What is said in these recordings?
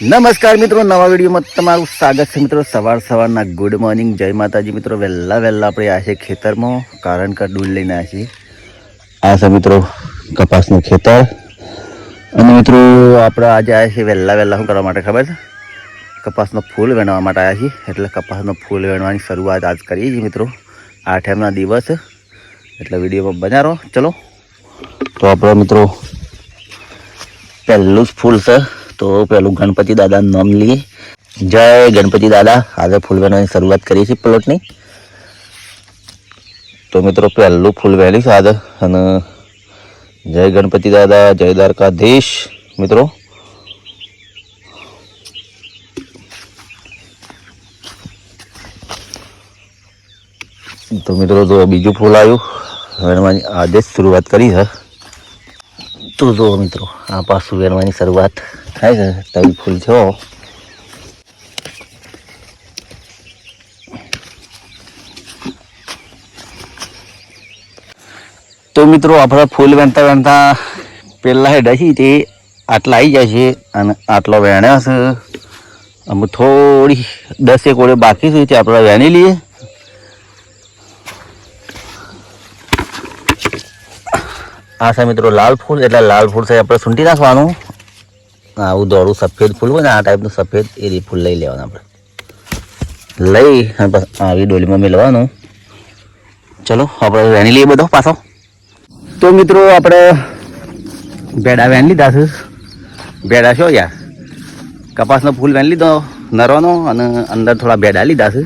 નમસ્કાર મિત્રો, નવા વિડીયોમાં તમારું સ્વાગત છે મિત્રો. સવારના ગુડ મોર્નિંગ, જય માતાજી મિત્રો. વહેલા આપણે આ છે ખેતરમાં, કારણ કે ડૂલ લઈને આવ્યા છીએ. આ છે મિત્રો કપાસનું ખેતર. અને મિત્રો આપણે આજે આવ્યા છીએ વહેલા શું કરવા માટે ખબર છે? કપાસનો ફૂલ વેણવા માટે આવ્યા છીએ. એટલે કપાસનો ફૂલ વેણવાની શરૂઆત આજ કરીએ છીએ મિત્રો. 8મના દિવસ એટલે વિડીયોમાં બન્યા રહો. ચલો તો આપણે મિત્રો પહેલું જ ફૂલ છે, તો પેલું ગણપતિ દાદાનું નામ લઈએ. જય ગણપતિ દાદા. આજે ફૂલ વેણવાની શરૂઆત કરીએ છીએ પ્લોટની. તો મિત્રો પહેલું ફૂલ વહેલી છે આજે. અને જય ગણપતિ દાદા, જય દ્વારકાધીશ મિત્રો. તો મિત્રો જો બીજું ફૂલ આવ્યું વેણવાની, આજે જ શરૂઆત કરી છે. તો જો મિત્રો આ પાછું વેણવાની શરૂઆત થાય છે. તવી ફૂલ છો. તો મિત્રો આપણે ફૂલ વેણતા પહેલાં હેડા છીએ તે આટલા આવી જાય છે. અને આટલો વેણ્યા છે. અમે થોડી 10 ઓળે બાકી છે તે આપણે વેણી લઈએ. આ છે મિત્રો લાલ ફૂલ. એટલે લાલ ફૂલ છે આપણે સૂંટી નાખવાનું. આવું દોડું સફેદ ફૂલ હોય ને, આ ટાઈપનું સફેદ એ ફૂલ લઈ લેવાનું. આપણે લઈ અને પછી આવી ડોલીમાં મેળવાનું. ચલો આપણે વેણી લઈએ બધો પાછો. તો મિત્રો આપણે ભેડા વેણી લીધા છે. ભેડા છો યાર, કપાસનો ફૂલ વેણી લીધો નરવાનો. અને અંદર થોડા ભેડા લીધા છે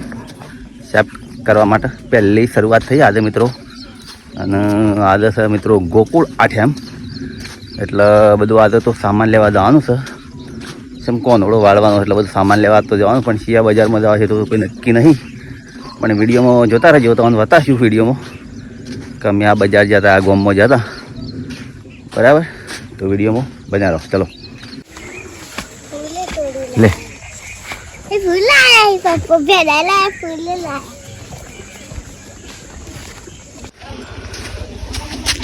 સેફ કરવા માટે. પહેલી શરૂઆત થઈ આજે મિત્રો. અને આજે છે મિત્રો ગોકુળ 8m. એટલે બધું આજે તો સામાન લેવા જવાનું છે. સેમ કોનોડો વાળવાનો, એટલે બધું સામાન લેવા તો જવાનું. પણ શિયા બજારમાં જવા છે તો કોઈ નક્કી નહીં. પણ વિડીયોમાં જોતા રહેજો, તમને બતાવીશું વિડીયોમાં કે અમે આ બજાર જતા, આ ગામમાં જતા. બરાબર, તો વિડીયોમાં બન્યા રહો. ચલો લે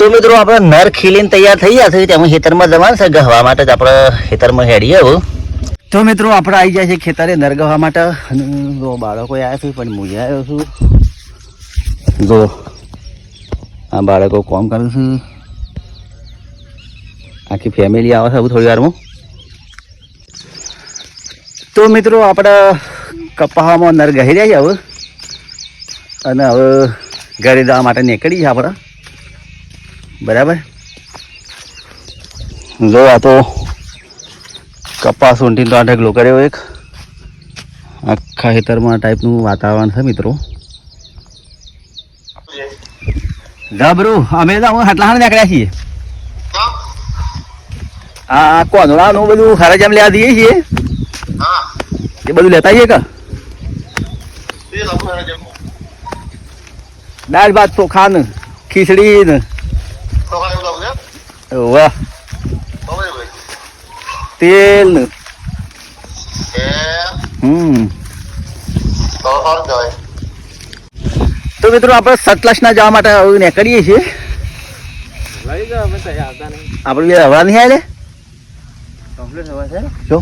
તો મિત્રો આપણે નર ખીલીને તૈયાર થઈ ગયા છે. તેમાં ખેતરમાં જવાનું છે ગહવા માટે. જ આપણે ખેતરમાં હેડીએ હવે. તો મિત્રો આપણે આવી જાય છે ખેતરે નર ગહવા માટે. અને જો બાળકો આવ્યા છે, પણ હું આવ્યો છું. જો આ બાળકો કામ કરે છે. આખી ફેમિલી આવે છે હવે થોડી વારમાં. તો મિત્રો આપણે કપાસમાં નર ગહી રહ્યા છે હવે. અને હવે ઘરે જવા માટે નીકળી છે આપણે. બરાબર, જો આ તો કપાસ ઊંટીનો આ ઢગલો કર્યો. એક આખા ખેતરમાં ટાઈપનું વાતાવરણ છે મિત્રો. જબરું. અમે તો હાટલા નીકળ્યા છીએ. આ કોનોડાનું બધું હરાજામ લેવા દઈએ છીએ. એ બધું લેતા આવીએ કે દાળ ભાત ચોખા ને ખીચડી ને. વાહ, તેલ ને. તો મિત્રો આપણે સતલાસના જવા માટે નીકળીએ છીએ. આપણે હવા નહીં આવે જો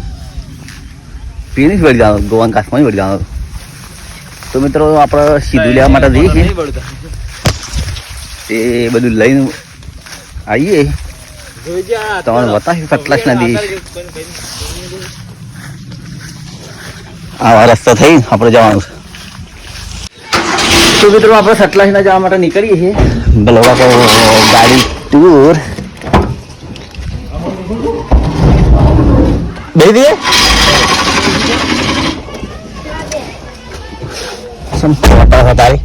પીની વળી જવાનું, ગોવાન કાશમાં વળી જવાનું. તો મિત્રો આપણે સીધું લેવા માટે જઈએ છીએ. એ બધું લઈને આવીએ. તમારે બતાવી સતલાસના દી આવા રસ્તા થઈ આપણે જવાનું છે. તો મિત્રો આપણે સતલાસના જવા માટે નીકળીએ છીએ. બોલો ગાડી ટૂર બે દઈએ. ફોટા તારી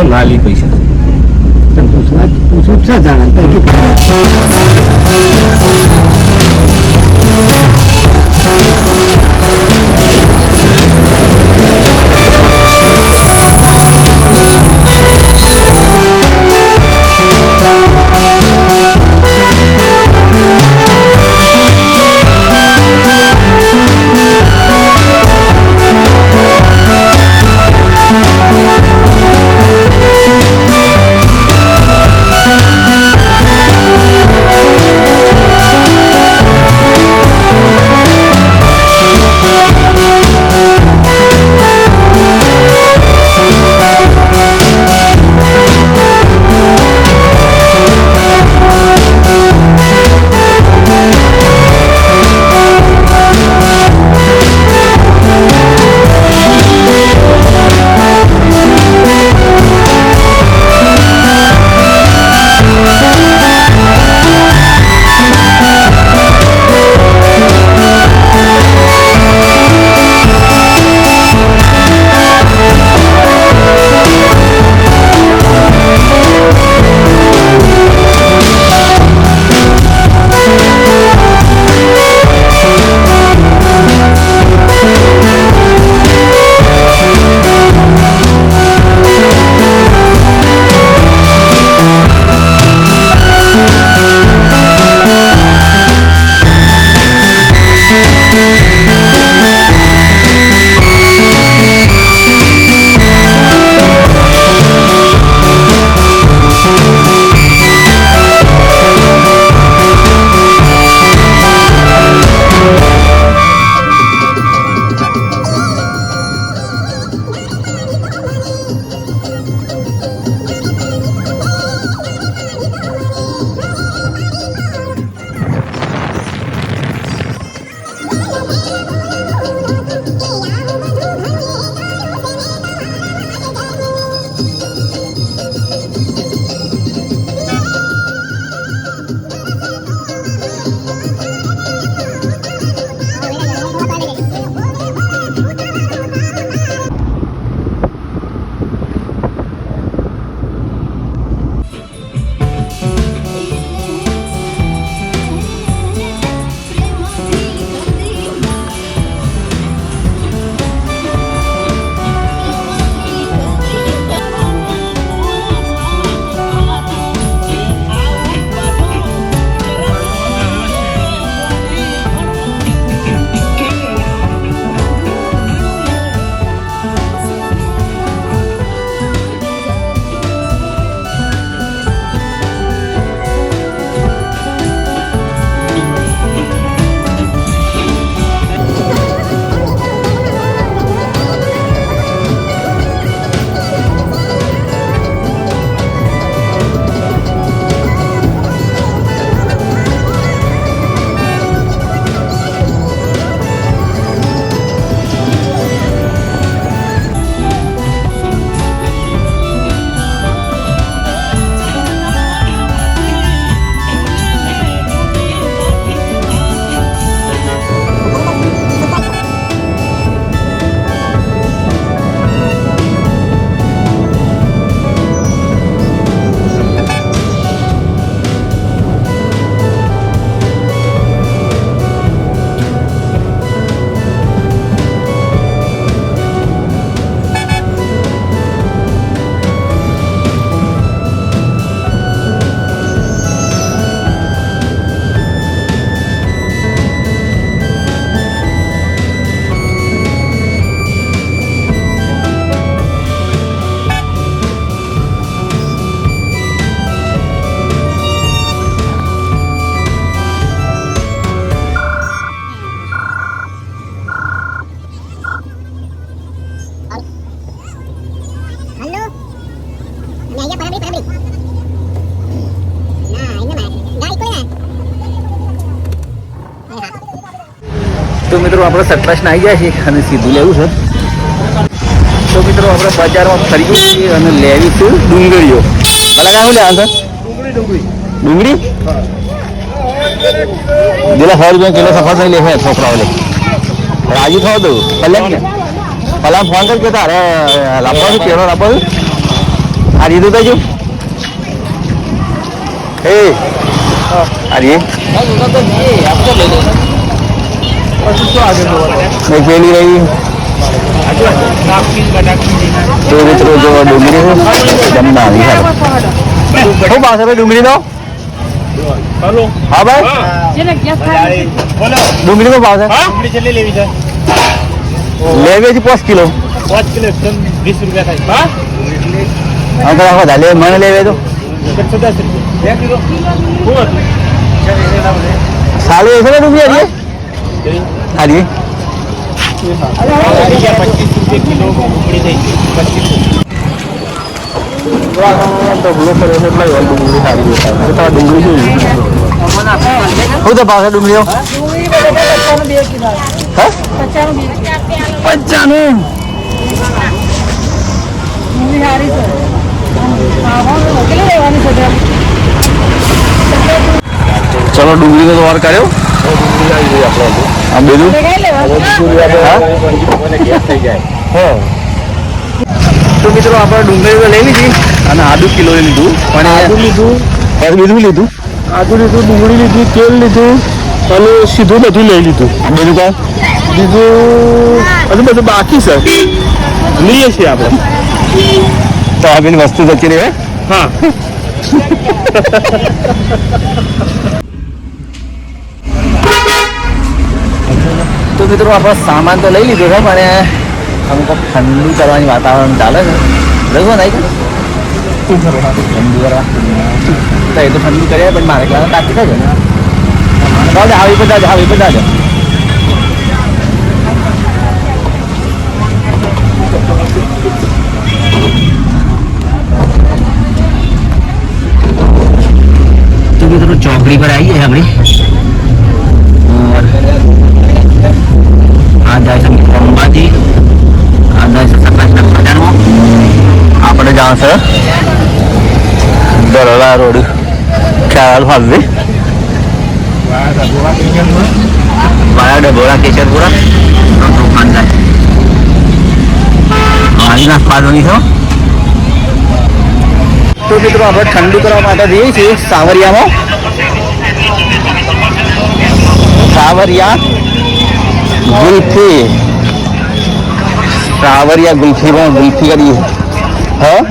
લાલી પૈસા મિત્રો આપણે 27 આવી જાય છે અને સીધું લેવું છે. તો મિત્રો આપણે બજારમાં ફરી છીએ અને લેવી છું ડુંગળીઓ. અલગ આવું લેવાનું છે ડુંગળી જેલા 100 રૂપિયા કિલો સફર નહીં લે છે છોકરાઓ લે રાજી થવા દઉં પલંગ ને પલંગ ફોન કર કે તારે લાવવાનું કેળો લાવવાનું આ રીધું તો જો એ અરે પેલી રહી તો મિત્રો જો ડુંગળી જમના શું પાસે ભાઈ ડુંગળી નો હા ભાઈ ડુંગળી નો ભાવ છે લેવી છે 5 કિલો 20 રૂપિયા થાય. હા લે મને લેવે તો 110 રૂપિયા 1 કિલો સારું છે ને ડુંગળી હારી 25 રૂપિયા કિલો ડુંગળી થઈ 25. શું તો ભાવ છે ડુંગળીઓ 95 ચલો ડુંગળીનો તો વાર કર્યો આ બીજું તો મિત્રો આપણે ડુંગળી તો લેવી હતી અને આદુ કિલો લીધું પણ આદુ લીધું બીજું લીધું આદુ લીધું, ડુંગળી લીધી, તેલ લીધું અને સીધું બધું લઈ લીધું. બીજું કાંઈ બીજું હજુ બધું બાકી છે, લઈએ છીએ આપણે. તો આ બધી વસ્તુ જતી રહે. હા તો મિત્રો આપણે સામાન તો લઈ લીધો છે પણ અમુક ઠંડુ કરવાની વાતાવરણ ચાલે છે રઘુ નહીં ઠંડુ કરવા તો એ તો ઠંડુ કરીએ પણ મારે ક્યાં તાકી થાય છે આવી બધા જ तो મિત્રો ચોકડી પર આવી है अपनी और आ जाए છે અંબાજી આ જાય છે સકાશના બજારમાં આપણે જાણ છે દરોડા રોડ ખ્યાલ હાલવે વાયા ડબોરા કેશરપુરા દુકાન જાય આજના સ્પાદોની છો તો મિત્રો આપણે ઠંડુ કરવા માટે જઈએ છીએ સાવરિયામાં સાવરિયા ગુલ્ફી ગુલ્ફીમાં ગુલ્ફી કરીએ હા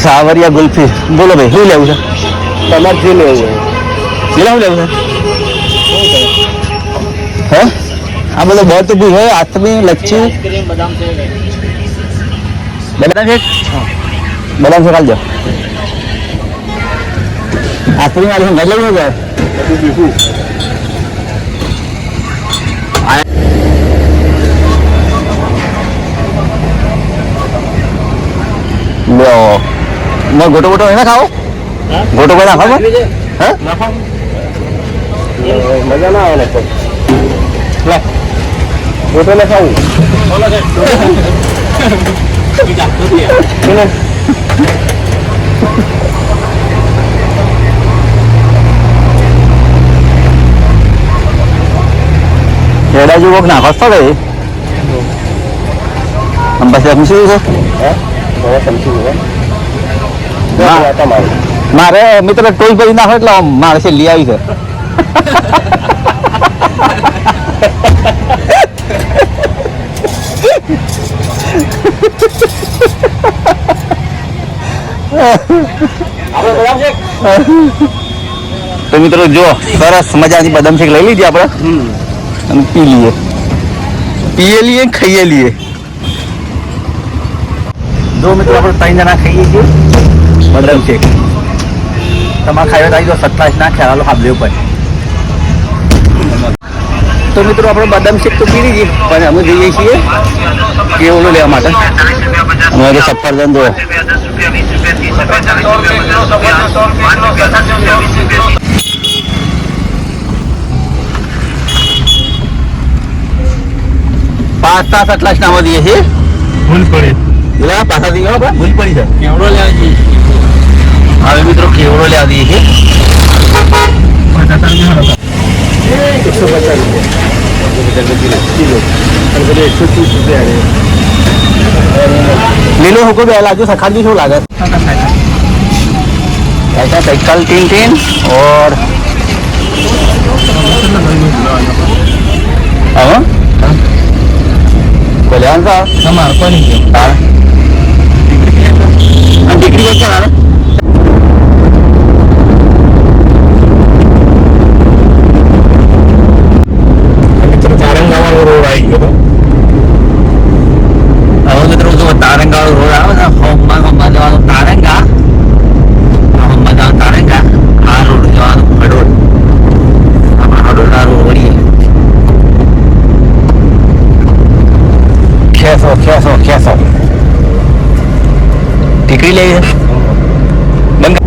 સાવરિયા ગુલ્ફી બોલો ભાઈ શું લેવું છે તમારે જે લેવું હોય શું લેવું છે હે આ બધો બહુ બી હોય આથમી લચ્છી બદામ શેક બદામ શેક આલજો આથમી વાળી ઘર લેવું છે લો ગોટો ગોટો એને ખાઓ ગોટો કોઈ નાખો હે મજા ના આવે ને ગોટો ને ખાવું એડા જેવો નાખો તો ગઈ પછી એમ શું છે મારે મિત્ર ટોઈ પડી નાખો એટલે મારે છે લઈ આવી છે તો મિત્રો જો સરસ મજાની બદામ શેક લઈ લીધી આપણે અને પીએ લઈએ ખાઈએ લઈએ જો મિત્રો આપણે 3 જણા ખાઈએ છીએ બદામ શેક તમારે ખાયો તો આવી જાઓ 27 ના ખ્યાલ હાબલે ઉપર તો મિત્રો આપણે બદામ શેક તો પી લીધી પણ અમે જઈએ છીએ કેવડો લેવા માટે અમે સફરજન જો પાસ્તા સટલાસ નામ દઈએ છીએ ભૂલ પડી પેલા પાછા દઈએ આપણે ભૂલ પડી છે કેવડો લેવા જઈએ હવે મિત્રો કેવડો લેવા દઈએ છીએ 150 કિલો અને બધે 130 રૂપિયા લીલો હુકો બે લાજો સખાડજો શું લાગે ऐसा साइकिल 3 और हाँ कल्याण का हमार पानी हाँ डिग्री बच्चा ना તારંગાવાનો રોડ આવી ગયો હવે મિત્રો જો તારંગા રોડ આવે ને હોમમાં જવાનું તારંગા હોમમાં જવાનું તારંગા આ રોડ જવાનું હડોળ આમાં હડોળના રોડ વળીએ ખેસો ટીકડી લઈ બંધ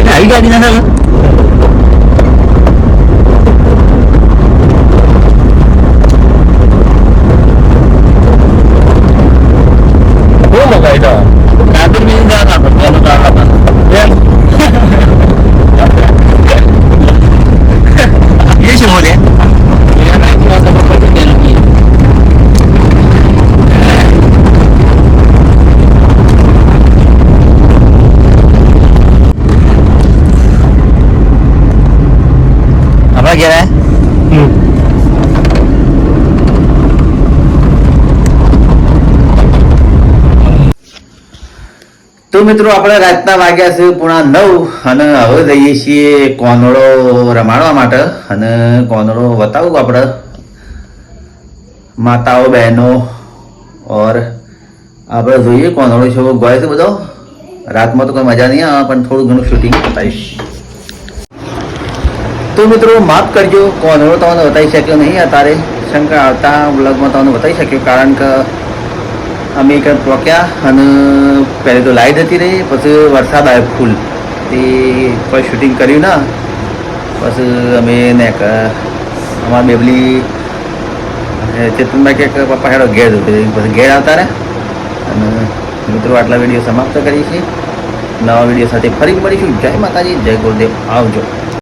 આવી ગાડી ના ગયા તો મિત્રો આપણે રાતના વાગ્યા છે 9:30 અને હવે જઈએ છીએ કોનડો રમાડવા માટે અને કોનડો બતાવું આપણે માતાઓ બહેનો ઓર આપણે જોઈએ કોનડો શો ગયો છે બધો રાતમાં તો કોઈ મજા નહીં આવે પણ થોડું ઘણું શૂટિંગ બતાવીશ તો મિત્રો માફ કરજો કોનડો તમને બતાવી શક્યો નહીં અત્યારે શંકા આવતા બ્લોગમાં તમને બતાવી શક્યો કારણ કે અમે એક પહોંચ્યા અને પહેલે તો લાઇટ હતી રહી પછી વરસાદ આવ્યો ફૂલ તે કોઈ શૂટિંગ કર્યું ના પછી અમે ને અમારા બેબલી ચેતનભાઈ કે પપ્પા હેડો ઘેર પછી ઘેર આવતા રહે અને મિત્રો આટલા વિડીયો સમાપ્ત કરીએ છીએ નવા વિડીયો સાથે ફરી મળીશું જય માતાજી જય ગુરુદેવ આવજો